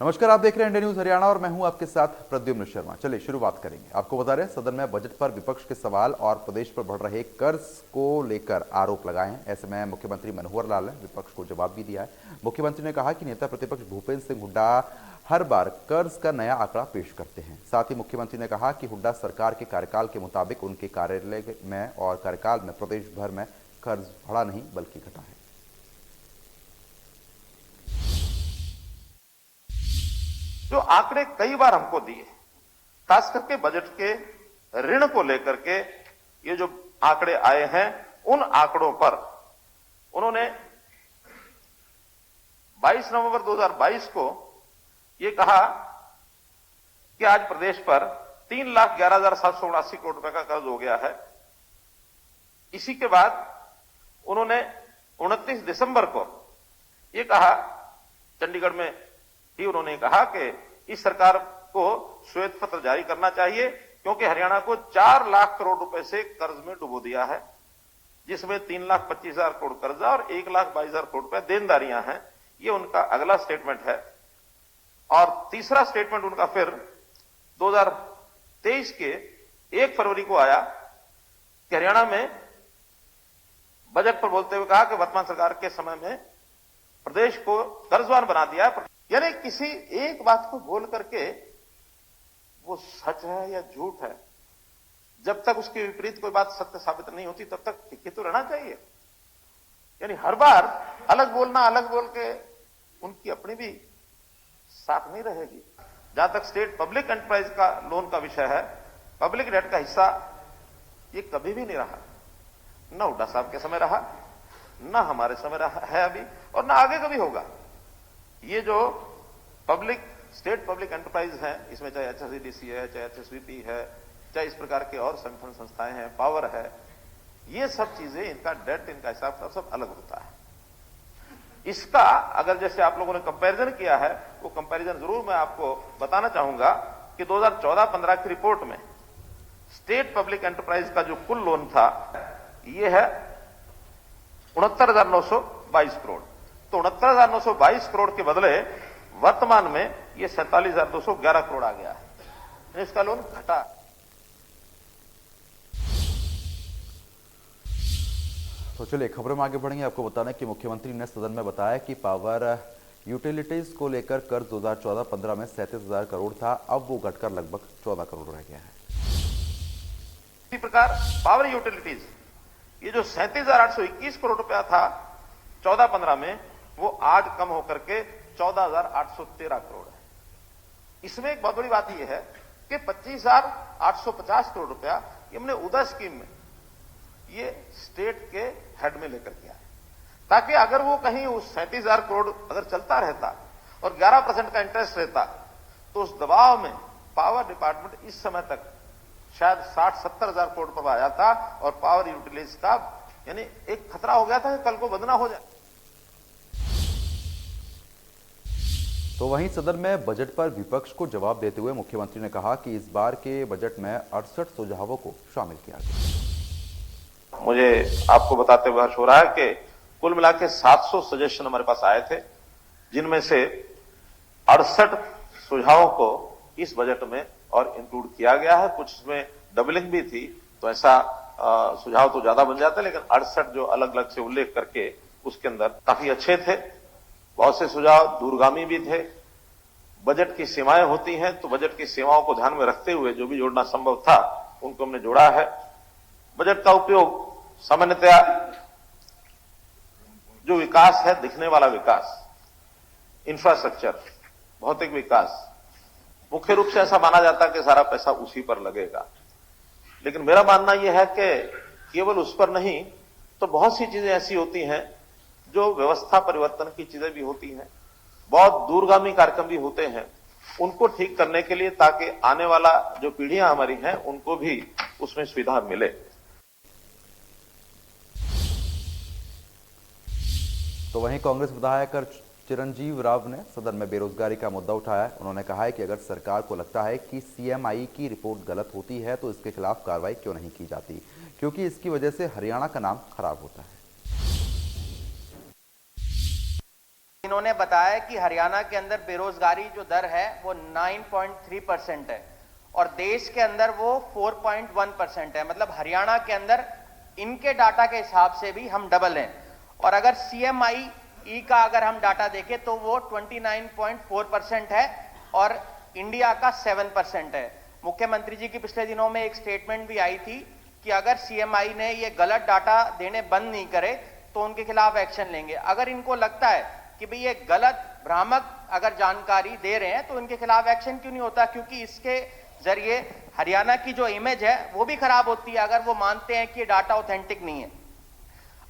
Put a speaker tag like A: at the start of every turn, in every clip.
A: नमस्कार, आप देख रहे हैं इंडिया न्यूज हरियाणा और मैं हूं आपके साथ प्रद्युम्न शर्मा। चलिए शुरुआत करेंगे। आपको बता रहे हैं, सदन में बजट पर विपक्ष के सवाल और प्रदेश पर बढ़ रहे कर्ज को लेकर आरोप लगाए हैं। ऐसे में मुख्यमंत्री मनोहर लाल ने विपक्ष को जवाब भी दिया है। मुख्यमंत्री ने कहा कि नेता प्रतिपक्ष भूपेंद्र सिंह हुड्डा हर बार कर्ज का नया आंकड़ा पेश करते हैं। साथ ही मुख्यमंत्री ने कहा कि हुड्डा सरकार के कार्यकाल के मुताबिक उनके कार्यालय में और कार्यकाल में प्रदेश भर में कर्ज बढ़ा नहीं बल्कि घटा है।
B: जो आंकड़े कई बार हमको दिए, खास करके बजट के ऋण को लेकर के ये जो आंकड़े आए हैं, उन आंकड़ों पर उन्होंने 22 नवंबर 2022 को ये कहा कि आज प्रदेश पर 3,11,779 करोड़ रुपए का कर्ज हो गया है। इसी के बाद उन्होंने 29 दिसंबर को ये कहा, चंडीगढ़ में ही उन्होंने कहा कि इस सरकार को श्वेत पत्र जारी करना चाहिए क्योंकि हरियाणा को 4 लाख करोड़ रुपए से कर्ज में डुबो दिया है, जिसमें 3,25,000 करोड़ कर्जा और 1,22,000 करोड़ रुपए देनदारियां हैं। ये उनका अगला स्टेटमेंट है। और तीसरा स्टेटमेंट उनका फिर 2023 के 1 फरवरी को आया कि हरियाणा में बजट पर बोलते हुए कहा कि वर्तमान सरकार के समय में प्रदेश को कर्जवान बना दिया है। यानी किसी एक बात को बोल करके वो सच है या झूठ है, जब तक उसके विपरीत कोई बात सत्य साबित नहीं होती तब तक टिके तो रहना चाहिए। यानी हर बार अलग बोलना, अलग बोल के उनकी अपनी भी साख नहीं रहेगी। जहां तक स्टेट पब्लिक एंटरप्राइज का लोन का विषय है, पब्लिक डेट का हिस्सा ये कभी भी नहीं रहा, न हुड्डा साहब के समय रहा, न हमारे समय रहा है अभी, और न आगे कभी होगा। ये जो स्टेट पब्लिक एंटरप्राइज है, इसमें चाहे एचएसईडीसी है, चाहे एचएसवीपी है, चाहे इस प्रकार के और संगठन संस्थाएं हैं, पावर है, ये सब चीजें, इनका डेट, इनका हिसाब सब अलग होता है। इसका अगर जैसे आप लोगों ने कंपैरिजन किया है, वो कंपैरिजन जरूर मैं आपको बताना चाहूंगा कि 2014-15 की रिपोर्ट में स्टेट पब्लिक एंटरप्राइज का जो कुल लोन था ये है 69,922 करोड़। तो 69,922 करोड़ के बदले वर्तमान में ये 47,211 करोड़ आ गया है। इसका लोन घटा।
A: तो चलिए खबरों में आगे बढ़ेंगे। आपको बताना है कि मुख्यमंत्री ने सदन में बताया कि पावर यूटिलिटीज को लेकर कर्ज 2014-15 में 37,000 करोड़ था, अब वो घटकर लगभग 14 करोड़ रह गया है।
B: इसी प्रकार पावर यूटिलिटीज ये जो 37,821 करोड़ रुपया था 14-15 में, वो आज कम होकर के 14,813 करोड़ है। इसमें एक बहुत बड़ी बात यह है कि 25,850 करोड़ रुपया ये हमने उदय स्कीम में ये स्टेट के हेड में लेकर किया है, ताकि अगर वो कहीं उस 37,000 करोड़ अगर चलता रहता और 11% का इंटरेस्ट रहता तो उस दबाव में पावर डिपार्टमेंट इस समय तक शायद 60-70,000 करोड़ पर आ जाता और पावर यूटिलिटीज का यानी एक खतरा हो गया था कि कल को बंद ना हो जाए।
A: तो वहीं सदन में बजट पर विपक्ष को जवाब देते हुए मुख्यमंत्री ने कहा कि इस बार के बजट में 68 सुझावों को शामिल किया गया।
B: मुझे आपको बताते हुए हर्ष हो रहा है कि कुल मिला के 700 सजेशन हमारे पास आए थे, जिनमें से 68 सुझावों को इस बजट में और इंक्लूड किया गया है। कुछ इसमें डबलिंग भी थी, तो ऐसा सुझाव तो ज्यादा बन जाता है, लेकिन 68 जो अलग अलग से उल्लेख करके उसके अंदर काफी अच्छे थे। बहुत से सुझाव दूरगामी भी थे। बजट की सीमाएं होती हैं, तो बजट की सीमाओं को ध्यान में रखते हुए जो भी जोड़ना संभव था उनको हमने जोड़ा है। बजट का उपयोग सामान्यतया जो विकास है, दिखने वाला विकास, इंफ्रास्ट्रक्चर, भौतिक विकास, मुख्य रूप से ऐसा माना जाता है कि सारा पैसा उसी पर लगेगा। लेकिन मेरा मानना यह है कि केवल उस पर नहीं, तो बहुत सी चीजें ऐसी होती हैं जो व्यवस्था परिवर्तन की चीजें भी होती हैं, बहुत दूरगामी कार्यक्रम भी होते हैं, उनको ठीक करने के लिए, ताकि आने वाला जो पीढ़ियां हमारी हैं उनको भी उसमें सुविधा मिले।
A: तो वहीं कांग्रेस विधायक चिरंजीव राव ने सदन में बेरोजगारी का मुद्दा उठाया। उन्होंने कहा है कि अगर सरकार को लगता है कि सीएमआई की रिपोर्ट गलत होती है तो इसके खिलाफ कार्रवाई क्यों नहीं की जाती, क्योंकि इसकी वजह से हरियाणा का नाम खराब होता है।
C: इन्होंने बताया कि हरियाणा के अंदर बेरोजगारी जो दर है वो 9.3% है और देश के अंदर वो 4.1% है। मतलब हरियाणा के अंदर इनके डाटा के हिसाब से भी हम डबल हैं। और अगर CMI का अगर हम डाटा देखें तो वो 29.4% है और इंडिया का 7% है। मुख्यमंत्री जी की पिछले दिनों में एक स्टेटमेंट भी आई थी कि अगर CMI ने ये गलत डाटा देने बंद नहीं करे तो उनके खिलाफ एक्शन लेंगे। अगर इनको लगता है कि भाई ये गलत भ्रामक अगर जानकारी दे रहे हैं तो इनके खिलाफ एक्शन क्यों नहीं होता, क्योंकि इसके जरिए हरियाणा की जो इमेज है वो भी खराब होती है अगर वो मानते हैं कि ये डाटा ऑथेंटिक नहीं है।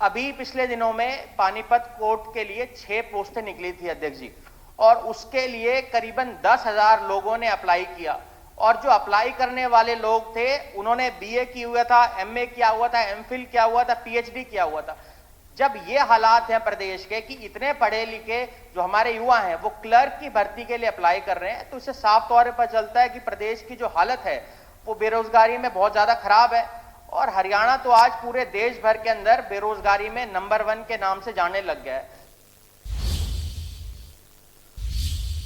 C: अभी पिछले दिनों में पानीपत कोर्ट के लिए 6 पोस्टें निकली थी अध्यक्ष जी, और उसके लिए करीबन 10,000 लोगों ने अप्लाई किया और जो अप्लाई करने वाले लोग थे उन्होंने BA किया हुआ था, MA किया हुआ था, MPhil किया हुआ था, PhD किया हुआ था। जब ये हालात हैं प्रदेश के कि इतने पढ़े लिखे जो हमारे युवा हैं वो क्लर्क की भर्ती के लिए अप्लाई कर रहे हैं, तो इससे साफ तौर पर चलता है कि प्रदेश की जो हालत है वो बेरोजगारी में बहुत ज्यादा खराब है। और हरियाणा तो आज पूरे देश भर के अंदर बेरोजगारी में नंबर 1 के नाम से जाने लग गया है।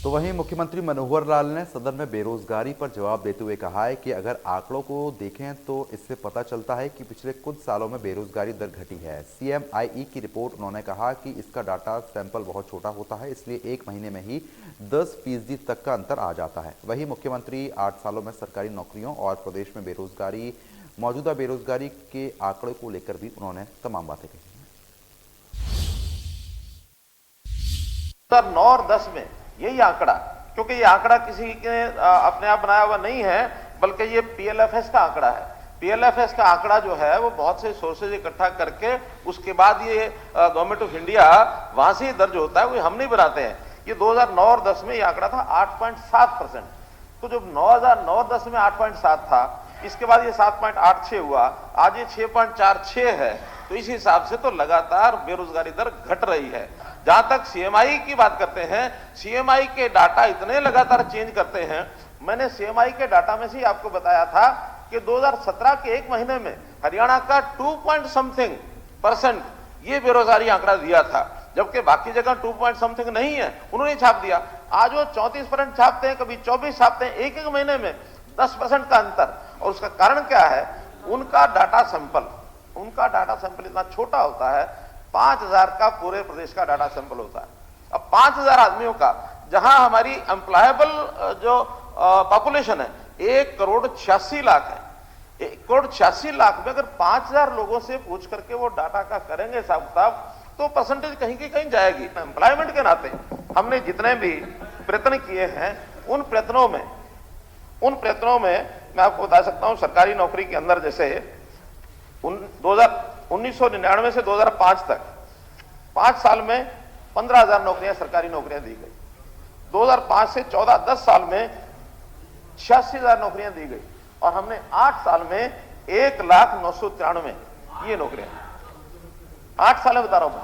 A: तो वहीं मुख्यमंत्री मनोहर लाल ने सदन में बेरोजगारी पर जवाब देते हुए कहा है कि अगर आंकड़ों को देखें तो इससे पता चलता है कि पिछले कुछ सालों में बेरोजगारी दर घटी है। CMI की रिपोर्ट उन्होंने कहा कि इसका डाटा सैंपल बहुत छोटा होता है, इसलिए 1 महीने में ही 10% तक का अंतर आ जाता है। वहीं मुख्यमंत्री 8 सालों में सरकारी नौकरियों और प्रदेश में मौजूदा बेरोजगारी के आंकड़े को लेकर भी उन्होंने तमाम बातें कही।
B: 9 और 10 में यही आंकड़ा, क्योंकि ये आंकड़ा किसी के अपने आप बनाया हुआ नहीं है, बल्कि ये PLFS का आंकड़ा है। PLFS का आंकड़ा जो है वो बहुत से सोर्सेज इकट्ठा करके उसके बाद ये गवर्नमेंट ऑफ इंडिया वहां से दर्ज होता है, वो हम नहीं बनाते हैं। ये 2009 और 10 में ये आंकड़ा था 8.7%। तो जब 2009-10 में 8.7 था, इसके बाद ये 7.86 हुआ, आज ये 6.46 है। तो इस हिसाब से तो लगातार बेरोजगारी दर घट रही है। जहां तक CMI की बात करते हैं, CMI के डाटा इतने लगातार चेंज करते हैं। मैंने CMI के डाटा में से आपको बताया था कि 2017 के 1 महीने में हरियाणा का 2% ये बेरोजगारी आंकड़ा दिया था, जबकि बाकी जगह 2 नहीं है, उन्होंने छाप दिया। आज वो 34% छापते हैं, कभी 24 छापते हैं, एक महीने में 10% का अंतर। और उसका कारण क्या है? उनका डाटा सैंपल इतना छोटा होता है, 5,000 का पूरे प्रदेश का डाटा सैंपल होता है। अब 5,000 आदमियों का, जहां हमारी एम्प्लॉयबल जो पॉपुलेशन है 1,86,00,000 है। 1,86,00,000 में अगर 5,000 लोगों से पूछ करके वो डाटा का करेंगे हिसाब किताब, तो परसेंटेज कहीं की कहीं जाएगी। एम्प्लॉयमेंट के नाते हमने जितने भी प्रयत्न किए हैं, उन प्रयत्नों में मैं आपको बता सकता हूं, सरकारी नौकरी के अंदर जैसे 1999 से 2005 तक 5 साल में 15,000 नौकरियां, सरकारी नौकरियां दी गई। 2005 से 14-10 साल में 86,000 नौकरियां दी गई, और हमने 8 साल में 1,09,93 ये नौकरियां, 8 साल में बता रहा हूं,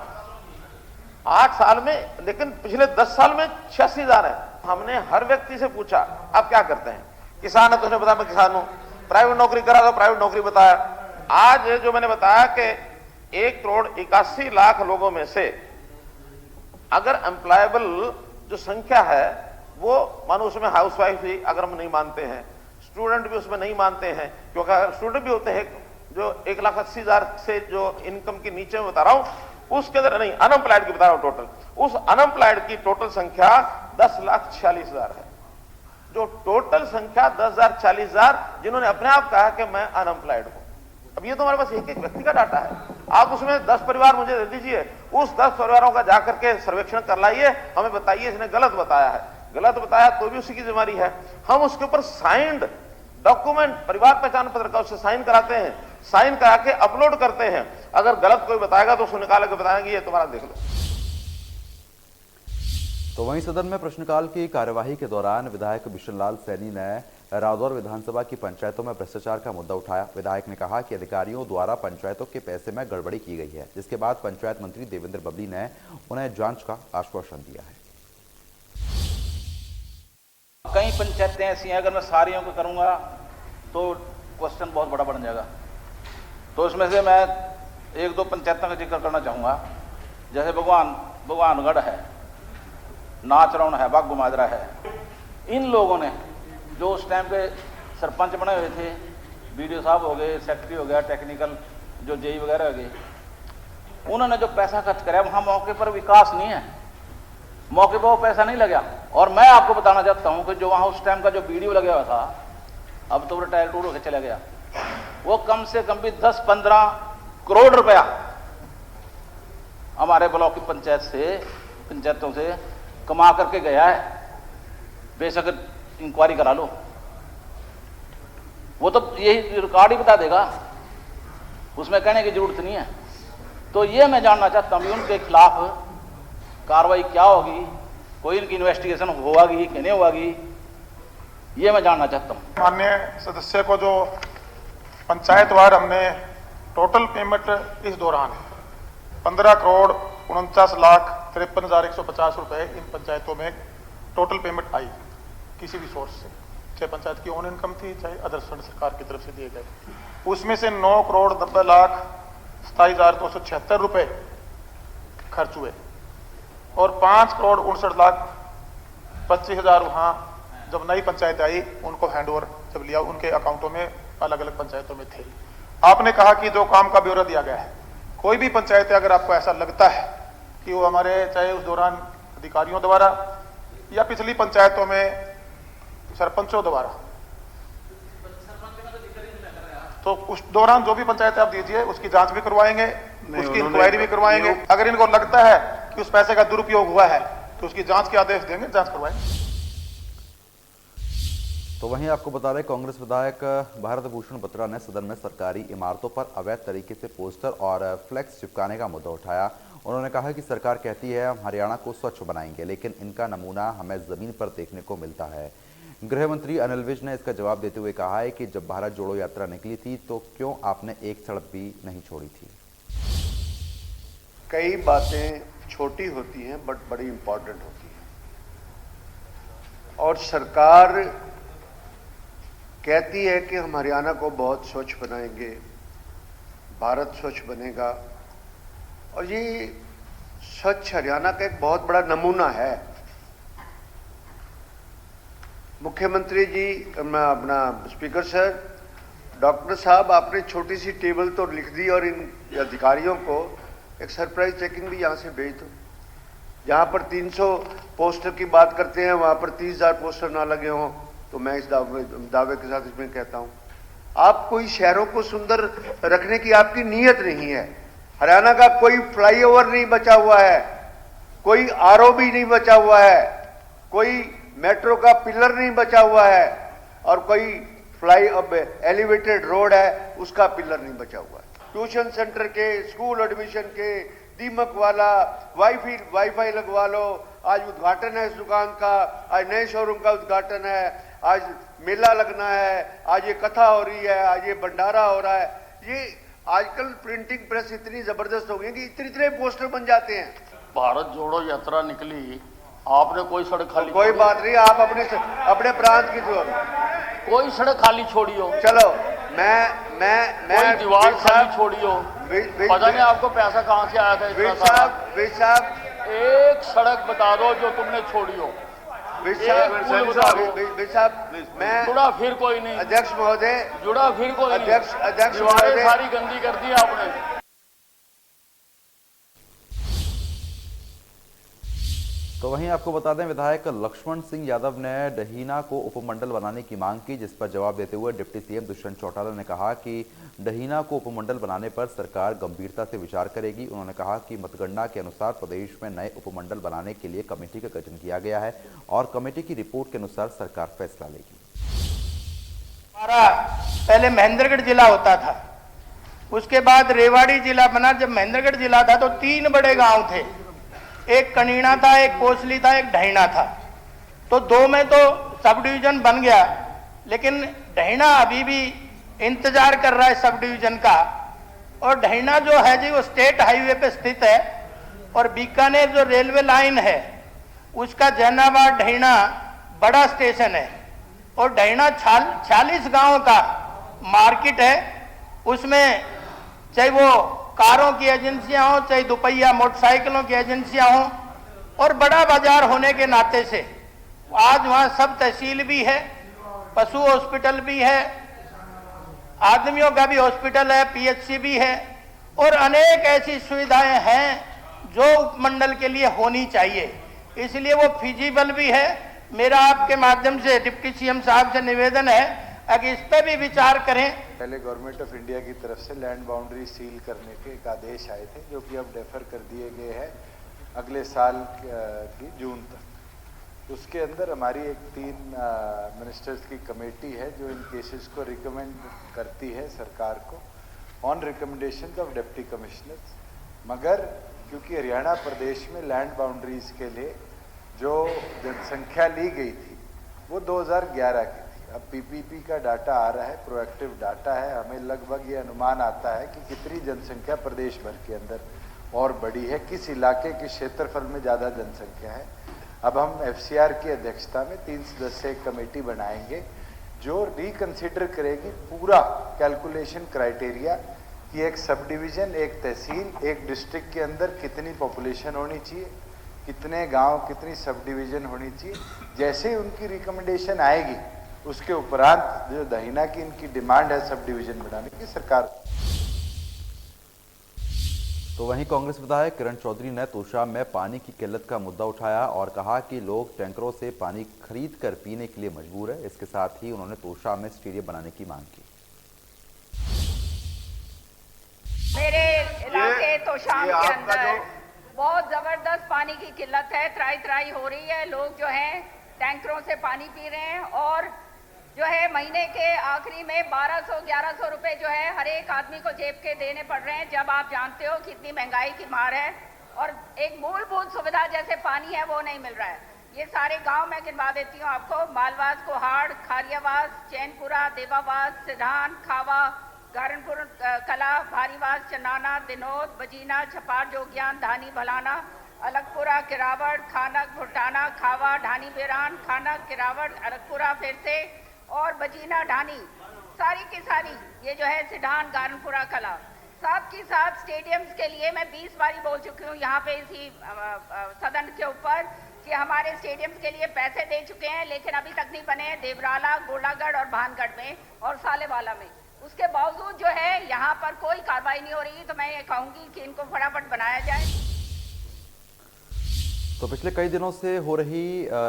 B: 8 साल में। लेकिन पिछले 10 साल में 86,000 है। हमने हर व्यक्ति से पूछा आप क्या करते हैं? किसान है तो उसने बताया मैं किसान हूं। प्राइवेट नौकरी करा तो प्राइवेट नौकरी बताया। आज जो मैंने बताया कि 1,81,00,000 लोगों में से अगर एम्प्लॉयबल जो संख्या है वो, मानो उसमें हाउसवाइफ भी अगर हम नहीं मानते हैं, स्टूडेंट भी उसमें नहीं मानते हैं, क्योंकि अगर स्टूडेंट भी होते हैं जो 1,80,000 से जो इनकम के नीचे में बता रहा हूं, उसके अंदर नहीं, अनएम्प्लॉयड की बता रहा हूं टोटल, उस अनएम्प्लॉयड की टोटल संख्या 10,46,000 है। जो टोटल संख्या 10,40,000 जिन्होंने अपने आप कहा कि मैं अनएम्प्लॉयड हूं। अब ये तो हमारे पास एक व्यक्ति का डाटा है। आप उसमें 10 परिवार मुझे दे दीजिए, उस 10 परिवारों का जाकर के सर्वेक्षण कर लाइए, हमें बताइए इसने गलत बताया है। गलत बताया तो भी उसी की जिम्मेदारी है। हम उसके ऊपर साइंड डॉक्यूमेंट, परिवार पहचान पत्र का उससे साइन कराते हैं, साइन करा के अपलोड करते हैं। अगर गलत कोई बताएगा तो उसको निकाल के बताएंगे ये तुम्हारा देख लो।
A: तो वहीं सदन में प्रश्नकाल की कार्यवाही के दौरान विधायक बिशन लाल सैनी ने रादौर विधानसभा की पंचायतों में भ्रष्टाचार का मुद्दा उठाया। विधायक ने कहा कि अधिकारियों द्वारा पंचायतों के पैसे में गड़बड़ी की गई है, जिसके बाद पंचायत मंत्री देवेंद्र बबली ने उन्हें जांच का आश्वासन दिया है।
D: कई पंचायतें ऐसी हैं, अगर मैं सारियों को करूंगा तो क्वेश्चन बहुत बड़ा बन जाएगा। तो उसमें से मैं 1-2 पंचायतों का जिक्र करना चाहूंगा। जैसे भगवानगढ़ है, नाच रौन है, बाग गुमाजरा है। इन लोगों ने जो उस टाइम पे सरपंच बने हुए थे, बीडीओ साहब हो गए, सेक्रेटरी हो गया, टेक्निकल जो जेई वगैरह हो गए, उन्होंने जो पैसा खर्च कराया वहां मौके पर विकास नहीं है, मौके पर वो पैसा नहीं लगा। और मैं आपको बताना चाहता हूं कि जो वहां उस टाइम का जो बीडीओ लगा हुआ था, अब तो वो रिटायर टूर होकर चला गया, वो कम से कम भी 10-15 करोड़ रुपया हमारे ब्लॉक की पंचायतों से कमा करके गया है। बेशक इंक्वायरी करा लो, वो तो यही रिकॉर्ड ही बता देगा, उसमें कहने की जरूरत नहीं है। तो ये मैं जानना चाहता हूँ उनके खिलाफ कार्रवाई क्या होगी, कोई इनकी इन्वेस्टिगेशन होगी कि नहीं होगी, ये मैं जानना चाहता हूँ।
E: माननीय सदस्य को जो पंचायतवार हमने टोटल पेमेंट इस दौरान 15 करोड़ 49,53,150 रुपए इन पंचायतों में टोटल पेमेंट आई किसी भी सोर्स से, चाहे पंचायत की ओन इनकम थी चाहे अदर फंड सरकार की तरफ से दिए गए। उसमें से 9 करोड़ 90,27,276 रुपए खर्च हुए और 5 करोड़ 59,25,000 वहां जब नई पंचायत आई उनको हैंडओवर जब लिया, उनके अकाउंटों में अलग अलग पंचायतों में थे। आपने कहा कि जो काम का ब्यौरा दिया गया है, कोई भी पंचायत है अगर आपको ऐसा लगता है कि वो हमारे चाहे उस दौरान अधिकारियों द्वारा या पिछली पंचायतों में सरपंचों द्वारा, तो उस दौरान जो भी पंचायत आप दीजिए उसकी जांच भी करवाएंगे, उसकी इंक्वायरी भी करवाएंगे। अगर इनको लगता है कि उस पैसे का दुरुपयोग हुआ है तो उसकी जांच के आदेश देंगे, जांच करवाएंगे।
A: तो वहीं आपको बता रहे कांग्रेस विधायक भारत भूषण बत्रा ने सदन में सरकारी इमारतों पर अवैध तरीके से पोस्टर और फ्लैक्स चिपकाने का मुद्दा उठाया। उन्होंने कहा कि सरकार कहती है हम हरियाणा को स्वच्छ बनाएंगे, लेकिन इनका नमूना हमें जमीन पर देखने को मिलता है। गृह मंत्री अनिल विज ने इसका जवाब देते हुए कहा है कि जब भारत जोड़ो यात्रा निकली थी तो क्यों आपने एक सड़क भी नहीं छोड़ी थी।
F: कई बातें छोटी होती हैं बट बड़ी इंपॉर्टेंट होती हैं, और सरकार कहती है कि हम हरियाणा को बहुत स्वच्छ बनाएंगे, भारत स्वच्छ बनेगा, और ये स्वच्छ हरियाणा का एक बहुत बड़ा नमूना है। मुख्यमंत्री जी, अपना स्पीकर सर, डॉक्टर साहब, आपने छोटी सी टेबल तो लिख दी और इन अधिकारियों को एक सरप्राइज चेकिंग भी यहां से भेज दो। जहां पर 300 पोस्टर की बात करते हैं वहां पर 30,000 पोस्टर ना लगे हों, तो मैं इस दावे के साथ इसमें कहता हूं आप कोई शहरों को सुंदर रखने की आपकी नीयत नहीं है। हरियाणा का कोई फ्लाईओवर नहीं बचा हुआ है, कोई आरओबी नहीं बचा हुआ है, कोई मेट्रो का पिलर नहीं बचा हुआ है, और कोई एलिवेटेड रोड है उसका पिलर नहीं बचा हुआ है। ट्यूशन सेंटर के, स्कूल एडमिशन के, दीमक वाला, वाईफाई लगवा लो। आज उद्घाटन है इस दुकान का, आज नए शोरूम का उद्घाटन है, आज मेला लगना है, आज ये कथा हो रही है, आज ये भंडारा हो रहा है। ये आजकल प्रिंटिंग प्रेस इतनी जबरदस्त हो गई कि इतने पोस्टर बन जाते हैं।
G: भारत जोड़ो यात्रा निकली, आपने कोई सड़क खाली,
F: कोई बात नहीं, आप अपने प्रांत की जो
G: कोई सड़क खाली छोड़ी हो,
F: चलो मैं
G: कोई दीवार खाली छोड़ी हो, पता नहीं आपको पैसा कहां से आया था इतना सारा।
F: साहब
G: एक सड़क बता दो जो तुमने छोड़ी हो,
F: मैं
G: जुड़ा फिर कोई नहीं,
F: अध्यक्ष महोदय,
G: जुड़ा फिर कोई नहीं,
F: अध्यक्ष
G: दीवारें सारी गंदी कर दी आपने।
A: तो वहीं आपको बता दें विधायक लक्ष्मण सिंह यादव ने डहीना को उपमंडल बनाने की मांग की, जिस पर जवाब देते हुए डिप्टी सीएम दुष्यंत चौटाला ने कहा कि डहीना को उपमंडल बनाने पर सरकार गंभीरता से विचार करेगी। उन्होंने कहा कि मतगणना के अनुसार प्रदेश में नए उपमंडल बनाने के लिए कमेटी का गठन किया गया है और कमेटी की रिपोर्ट के अनुसार सरकार फैसला लेगी।
H: हमारा पहले महेंद्रगढ़ जिला होता था, उसके बाद रेवाड़ी जिला बना। जब महेंद्रगढ़ जिला था तो 3 बड़े गांव थे, एक कनीना था, एक कोसली था, एक ढहीना था। तो 2 में तो सब डिवीजन बन गया, लेकिन ढहीना अभी भी इंतजार कर रहा है सब डिवीजन का। और ढहीना जो है जी वो स्टेट हाईवे पे स्थित है, और बीकानेर जो रेलवे लाइन है उसका जैनाबाद ढहीना बड़ा स्टेशन है, और ढहीना 46 गांव का मार्केट है। उसमें चाहे वो कारों की एजेंसियां हो, चाहे दुपहिया मोटरसाइकिलों की एजेंसियां हो, और बड़ा बाजार होने के नाते से आज वहां सब तहसील भी है, पशु हॉस्पिटल भी है, आदमियों का भी हॉस्पिटल है, पीएचसी भी है और अनेक ऐसी सुविधाएं हैं जो उपमंडल के लिए होनी चाहिए, इसलिए वो फिजिबल भी है। मेरा आपके माध्यम से डिप्टी सीएम साहब से निवेदन है कि इस पे भी विचार करें।
I: पहले गवर्नमेंट ऑफ इंडिया की तरफ से लैंड बाउंड्री सील करने के एक आदेश आए थे, जो कि अब डेफर कर दिए गए हैं अगले साल की जून तक। उसके अंदर हमारी एक 3 मिनिस्टर्स की कमेटी है जो इन केसेस को रिकमेंड करती है सरकार को on recommendation of deputy commissioners. मगर क्योंकि हरियाणा प्रदेश में लैंड बाउंड्रीज के लिए जो जनसंख्या ली गई थी वो 2011 की थी। अब पीपीपी का डाटा आ रहा है, प्रोएक्टिव डाटा है, हमें लगभग ये अनुमान आता है कि कितनी जनसंख्या प्रदेश भर के अंदर और बड़ी है, किस इलाके के क्षेत्रफल में ज़्यादा जनसंख्या है। अब हम एफसीआर की अध्यक्षता में 3 सदस्यीय कमेटी बनाएंगे जो रिकंसिडर करेगी पूरा कैलकुलेशन क्राइटेरिया कि एक सब डिवीज़न, एक तहसील, एक डिस्ट्रिक्ट के अंदर कितनी पॉपुलेशन होनी चाहिए, कितने गांव, कितनी सब डिवीज़न होनी चाहिए। जैसे ही उनकी रिकमेंडेशन आएगी उसके उपरांत जो दहीना की इनकी डिमांड है सब डिवीज़न बनाने की, सरकार।
A: तो वहीं कांग्रेस विधायक किरण चौधरी ने तोशाम में पानी की किल्लत का मुद्दा उठाया और कहा कि लोग टैंकरों से पानी खरीद कर पीने के लिए मजबूर है। इसके साथ ही उन्होंने तोशाम में स्टेडियम बनाने की मांग की।
J: मेरे इलाके तोशाम के अंदर बहुत जबरदस्त पानी की किल्लत है, त्राई त्राई हो रही है। लोग जो हैं टैंकरों से पानी पी रहे हैं और जो है महीने के आखिरी में 1200-1100 रुपए जो है हर एक आदमी को जेब के देने पड़ रहे हैं, जब आप जानते हो कितनी महंगाई की मार है और एक मूलभूत सुविधा जैसे पानी है वो नहीं मिल रहा है। ये सारे गांव मैं गिनवा देती हूँ आपको, मालवास, कोहाड़, खारियावास, चैनपुरा, देवावास, सिधान, खावा, गारनपुर कला, भारीवास, चनाना, दिनोद, बजीना, छपार, जोगियान, धानी, भलाना, अलगपुरा, किरावड़, खानक, भुटाना, खावा, ढानी, बेरान, खानक, किरावड़, अलगपुरा फिर से और बजीना, ढानी, सारी की सारी ये जो है सिधान, गारनपुरा कला, साथ की साथ स्टेडियम्स के लिए मैं 20 बारी बोल चुकी हूँ यहाँ पे इसी सदन के ऊपर कि हमारे स्टेडियम्स के लिए पैसे दे चुके हैं, लेकिन अभी तक नहीं बने हैं देवराला, गोलागढ़ और भानगढ़ में और सालेवाला में। उसके बावजूद जो है यहाँ पर कोई कार्रवाई नहीं हो रही, तो मैं ये कहूँगी कि इनको फटाफट बनाया जाए।
A: तो पिछले कई दिनों से हो रही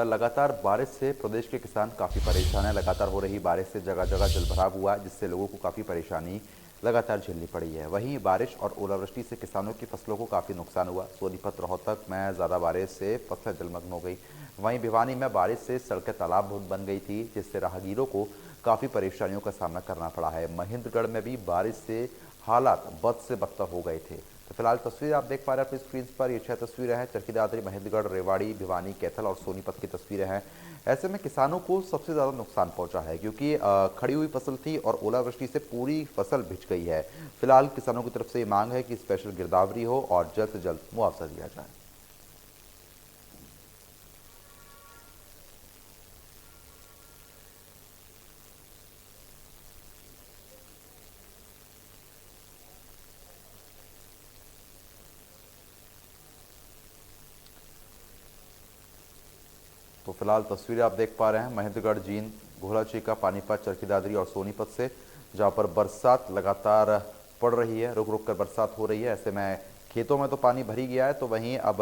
A: लगातार बारिश से प्रदेश के किसान काफ़ी परेशान हैं। लगातार हो रही बारिश से जगह जगह जलभराव हुआ, जिससे लोगों को काफ़ी परेशानी लगातार झेलनी पड़ी है। वहीं बारिश और ओलावृष्टि से किसानों की फसलों को काफ़ी नुकसान हुआ। सोनीपत, रोहतक में ज़्यादा बारिश से फसलें जलमग्न हो गई। वहीं भिवानी में बारिश से सड़कें तालाब बन गई थी, जिससे राहगीरों को काफ़ी परेशानियों का सामना करना पड़ा है। महेंद्रगढ़ में भी बारिश से हालात बद से बदतर हो गए थे। तो फिलहाल तस्वीर आप देख पा रहे हैं अपनी स्क्रीन पर। ये 6 तस्वीरें हैं चरखी दादरी, महेंद्रगढ़, रेवाड़ी, भिवानी, कैथल और सोनीपत की तस्वीरें हैं। ऐसे में किसानों को सबसे ज़्यादा नुकसान पहुंचा है, क्योंकि खड़ी हुई फसल थी और ओलावृष्टि से पूरी फसल भिज गई है। फिलहाल किसानों की तरफ से ये मांग है कि स्पेशल गिरदावरी हो और जल्द से जल्द मुआवजा दिया जाए। तो फिलहाल तस्वीरें आप देख पा रहे हैं महेंद्रगढ़, जींद, घोलाचीका, पानीपत, चरखी दादरी और सोनीपत से, जहां पर बरसात लगातार पड़ रही है, रुक रुक कर बरसात हो रही है। ऐसे में खेतों में तो पानी भरी गया है, तो वहीं अब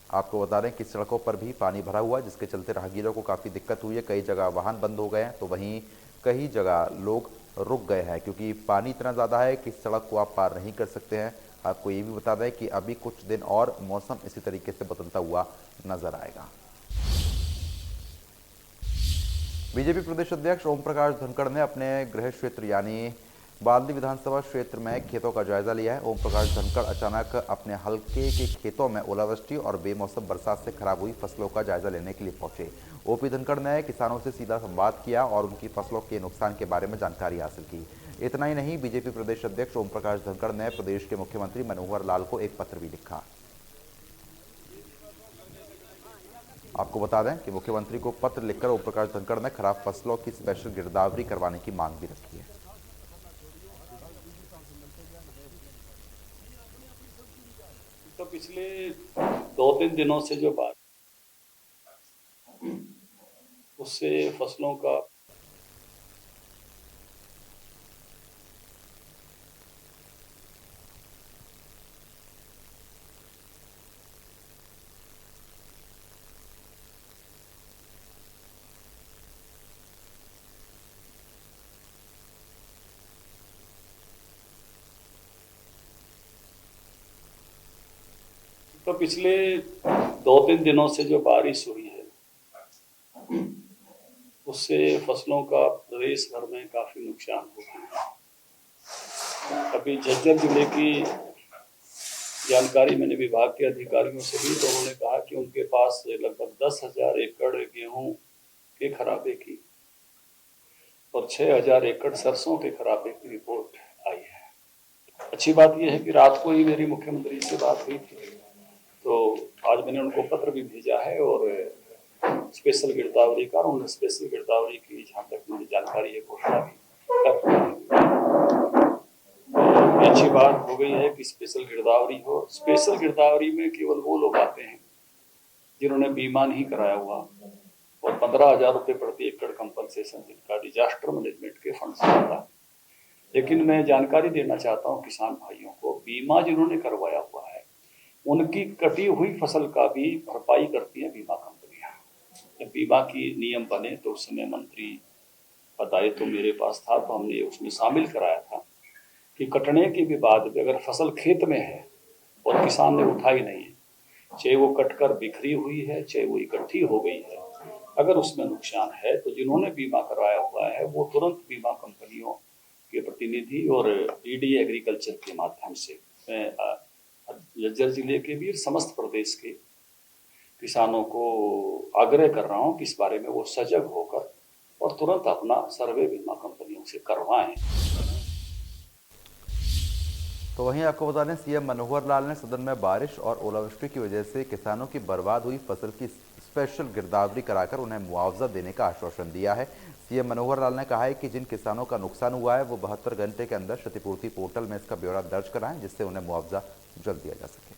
A: आपको बता दें कि सड़कों पर भी पानी भरा हुआ है, जिसके चलते राहगीरों को काफ़ी दिक्कत हुई है। कई जगह वाहन बंद हो गए हैं, तो वहीं कई जगह लोग रुक गए हैं, क्योंकि पानी इतना ज़्यादा है कि सड़क को आप पार नहीं कर सकते हैं। आपको ये भी बता दें कि अभी कुछ दिन और मौसम इसी तरीके से बदलता हुआ नजर आएगा। बीजेपी प्रदेश अध्यक्ष ओम प्रकाश धनखड़ ने अपने गृह क्षेत्र यानी बाल्दी विधानसभा क्षेत्र में खेतों का जायजा लिया है। ओम प्रकाश धनखड़ अचानक अपने हलके के खेतों में ओलावृष्टि और बेमौसम बरसात से खराब हुई फसलों का जायजा लेने के लिए पहुंचे। ओपी धनखड़ ने किसानों से सीधा संवाद किया और उनकी फसलों के नुकसान के बारे में जानकारी हासिल की। इतना ही नहीं, बीजेपी प्रदेश अध्यक्ष ओम प्रकाश धनखड़ ने प्रदेश के मुख्यमंत्री मनोहर लाल को एक पत्र भी लिखा। आपको बता दें कि मुख्यमंत्री को पत्र लिखकर ओम प्रकाश धनखड़ ने खराब फसलों की स्पेशल गिरदावरी करवाने की मांग भी रखी है।
K: तो पिछले 2-3 दिनों से जो बात उससे फसलों का तो पिछले 2-3 दिनों से जो बारिश हुई है उससे फसलों का प्रदेश भर में काफी नुकसान हुआ है। अभी झज्जर जिले की जानकारी मैंने विभाग के अधिकारियों से ली तो उन्होंने कहा कि उनके पास लगभग 10,000 एकड़ गेहूं के खराबे की और 6,000 एकड़ सरसों के खराबे की रिपोर्ट आई है। अच्छी बात यह है कि रात को ही मेरी मुख्यमंत्री से बात हुई थी, तो आज मैंने उनको पत्र भी भेजा है और स्पेशल गिरदावरी का, उन्होंने स्पेशल गिरदावरी की जहाँ तक मुझे जानकारी है घोषणा भी कर अच्छी बात हो गई है कि स्पेशल गिरदावरी हो। स्पेशल गिरदावरी में केवल वो लोग आते हैं जिन्होंने बीमा नहीं कराया हुआ और 15,000 रुपये प्रति एकड़ कंपनसेशन जिनका डिजास्टर मैनेजमेंट के फंड से आता है। लेकिन मैं जानकारी देना चाहता हूँ किसान भाइयों को, बीमा जिन्होंने करवाया हुआ है उनकी कटी हुई फसल का भी भरपाई करती है बीमा कंपनियां। जब बीमा की नियम बने तो उस समय मंत्री बताए तो मेरे पास था, तो हमने उसमें शामिल कराया था कि कटने के भी बाद भी अगर फसल खेत में है और किसान ने उठाई नहीं है, चाहे वो कटकर बिखरी हुई है चाहे वो इकट्ठी हो गई है, अगर उसमें नुकसान है तो जिन्होंने बीमा करवाया हुआ है वो तुरंत बीमा कंपनियों के प्रतिनिधि और डीडी एग्रीकल्चर के माध्यम से मैं झज्जर जिले के भी समस्त प्रदेश के किसानों को आग्रह कर रहा हूं कि इस बारे में वो सजग होकर और तुरंत अपना सर्वे बीमा कंपनियों से करवाएं।
A: तो वहीं आपको बता दें, सीएम मनोहर लाल ने सदन में बारिश और ओलावृष्टि की वजह से किसानों की बर्बाद हुई फसल की स्पेशल गिरदावरी कराकर उन्हें मुआवजा देने का आश्वासन दिया है। सीएम मनोहर लाल ने कहा है कि जिन किसानों का नुकसान हुआ है वो 72 घंटे के अंदर क्षतिपूर्ति पोर्टल में इसका ब्यौरा दर्ज कराएं, जिससे उन्हें मुआवजा जल्द दिया जा सके।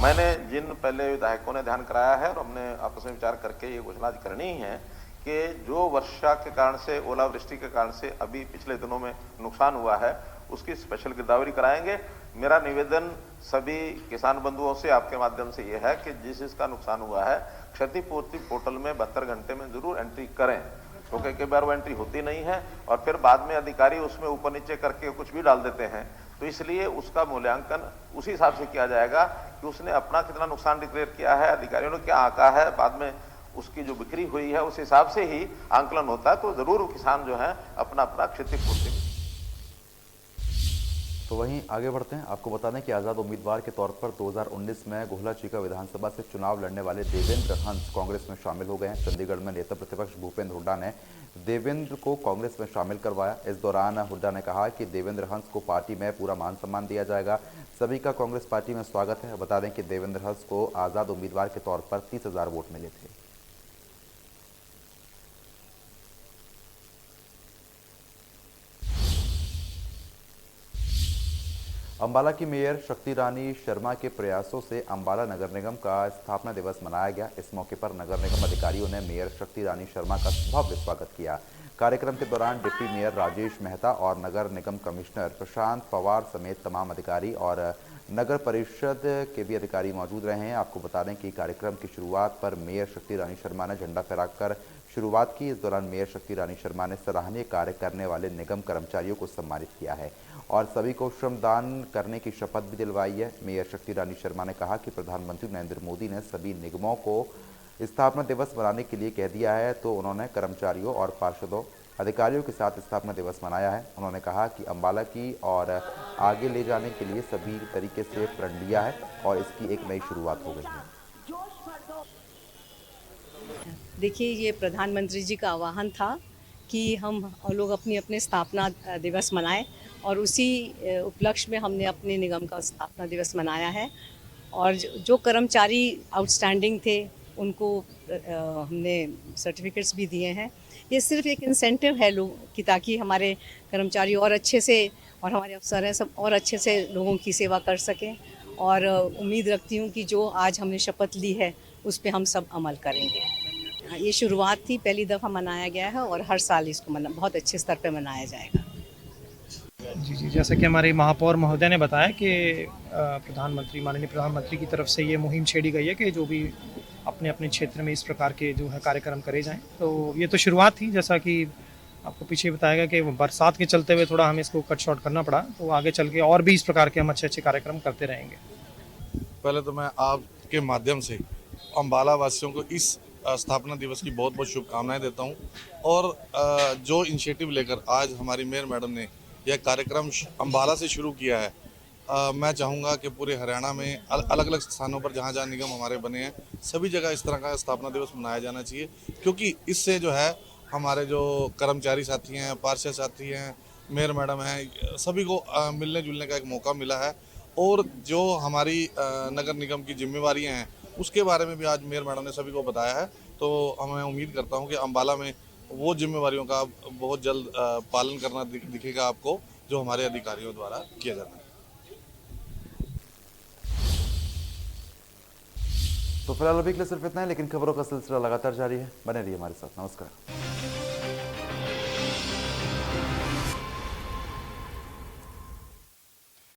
B: मैंने जिन पहले विधायकों ने ध्यान कराया है और हमने आपस में विचार करके ये घोषणा करनी ही है कि जो वर्षा के कारण से, ओलावृष्टि के कारण से अभी पिछले दिनों में नुकसान हुआ है उसकी स्पेशल गिरदावरी कराएंगे। मेरा निवेदन सभी किसान बंधुओं से आपके माध्यम से यह है कि जिसका नुकसान हुआ है क्षतिपूर्ति पोर्टल में 72 घंटे में जरूर एंट्री करें, क्योंकि कई बार वो एंट्री होती नहीं है और फिर बाद में अधिकारी उसमें ऊपर नीचे करके कुछ भी डाल देते हैं। तो इसलिए उसका मूल्यांकन उसी हिसाब से किया जाएगा कि उसने अपना कितना नुकसान डिक्लेयर किया है, अधिकारियों ने क्या आंका है, बाद में उसकी जो बिक्री हुई है उस हिसाब से ही आंकलन होता है। तो जरूर किसान जो है अपना अपना क्षतिपूर्ति।
A: तो वहीं आगे बढ़ते हैं, आपको बता दें कि आज़ाद उम्मीदवार के तौर पर 2019 में गोहला चीका विधानसभा से चुनाव लड़ने वाले देवेंद्र हंस कांग्रेस में शामिल हो गए हैं। चंडीगढ़ में नेता प्रतिपक्ष भूपेंद्र हुड्डा ने देवेंद्र को कांग्रेस में शामिल करवाया। इस दौरान हुड्डा ने कहा कि देवेंद्र हंस को पार्टी में पूरा मान सम्मान दिया जाएगा, सभी का कांग्रेस पार्टी में स्वागत है। बता दें कि देवेंद्र हंस को आज़ाद उम्मीदवार के तौर पर 30,000 वोट मिले थे। अंबाला की मेयर शक्ति रानी शर्मा के प्रयासों से अंबाला नगर निगम का स्थापना दिवस मनाया गया। इस मौके पर नगर निगम अधिकारियों ने मेयर शक्ति रानी शर्मा का भव्य स्वागत किया। कार्यक्रम के दौरान डिप्टी मेयर राजेश मेहता और नगर निगम कमिश्नर प्रशांत पवार समेत तमाम अधिकारी और नगर परिषद के भी अधिकारी मौजूद रहे हैं। आपको बता दें कि कार्यक्रम की शुरुआत पर मेयर शक्ति रानी शर्मा ने झंडा फहराकर शुरुआत की। इस दौरान मेयर शक्ति रानी शर्मा ने सराहनीय कार्य करने वाले निगम कर्मचारियों को सम्मानित किया है और सभी को श्रमदान करने की शपथ भी दिलवाई है। मेयर शक्ति रानी शर्मा ने कहा कि प्रधानमंत्री नरेंद्र मोदी ने सभी निगमों को स्थापना दिवस मनाने के लिए कह दिया है, तो उन्होंने कर्मचारियों और पार्षदों अधिकारियों के साथ स्थापना दिवस मनाया है। उन्होंने कहा कि अंबाला की और आगे ले जाने के लिए सभी तरीके से प्रण लिया है और इसकी एक नई शुरुआत हो गई है।
L: देखिए, ये प्रधानमंत्री जी का आह्वान था कि हम लोग अपने स्थापना दिवस मनाएं और उसी उपलक्ष्य में हमने अपने निगम का स्थापना दिवस मनाया है। और जो कर्मचारी आउटस्टैंडिंग थे उनको हमने सर्टिफिकेट्स भी दिए हैं। ये सिर्फ एक इंसेंटिव है लोग कि ताकि हमारे कर्मचारी और अच्छे से और हमारे अफसर हैं सब और अच्छे से लोगों की सेवा कर सकें और उम्मीद रखती हूँ कि जो आज हमने शपथ ली है उस पर हम सब अमल करेंगे। ये शुरुआत थी, पहली दफ़ा मनाया गया है और हर साल इसको बहुत अच्छे स्तर पर मनाया जाएगा।
M: जी, जैसा कि हमारे महापौर महोदय ने बताया कि माननीय प्रधानमंत्री की तरफ से ये मुहिम छेड़ी गई है कि जो भी अपने अपने क्षेत्र में इस प्रकार के जो है कार्यक्रम करे जाएं। तो ये तो शुरुआत थी, जैसा कि आपको पीछे बताया गया कि बरसात के चलते हुए थोड़ा हमें इसको कट शॉर्ट करना पड़ा, तो आगे चल के और भी इस प्रकार के हम अच्छे कार्यक्रम करते रहेंगे।
N: पहले तो मैं आपके माध्यम से अम्बाला वासियों को इस स्थापना दिवस की बहुत बहुत शुभकामनाएं देता हूं और जो इनिशिएटिव लेकर आज हमारी मेयर मैडम ने यह कार्यक्रम अम्बाला से शुरू किया है, मैं चाहूँगा कि पूरे हरियाणा में अलग अलग स्थानों पर जहाँ जहाँ निगम हमारे बने हैं सभी जगह इस तरह का स्थापना दिवस मनाया जाना चाहिए, क्योंकि इससे जो है हमारे जो कर्मचारी साथी हैं, पार्षद साथी हैं, मेयर मैडम हैं, सभी को मिलने जुलने का एक मौका मिला है। और जो हमारी नगर निगम की जिम्मेवारियां हैं उसके बारे में भी आज मेयर मैडम ने सभी को बताया है। तो मैं उम्मीद करता हूं कि अम्बाला में वो जिम्मेवारियों का बहुत जल्द पालन करना दिखेगा आपको, जो हमारे अधिकारियों द्वारा किया जाता है।
A: तो फिलहाल अभी के लिए सिर्फ इतना है, लेकिन खबरों का सिलसिला लगातार जारी है। बने रहिए हमारे साथ। नमस्कार।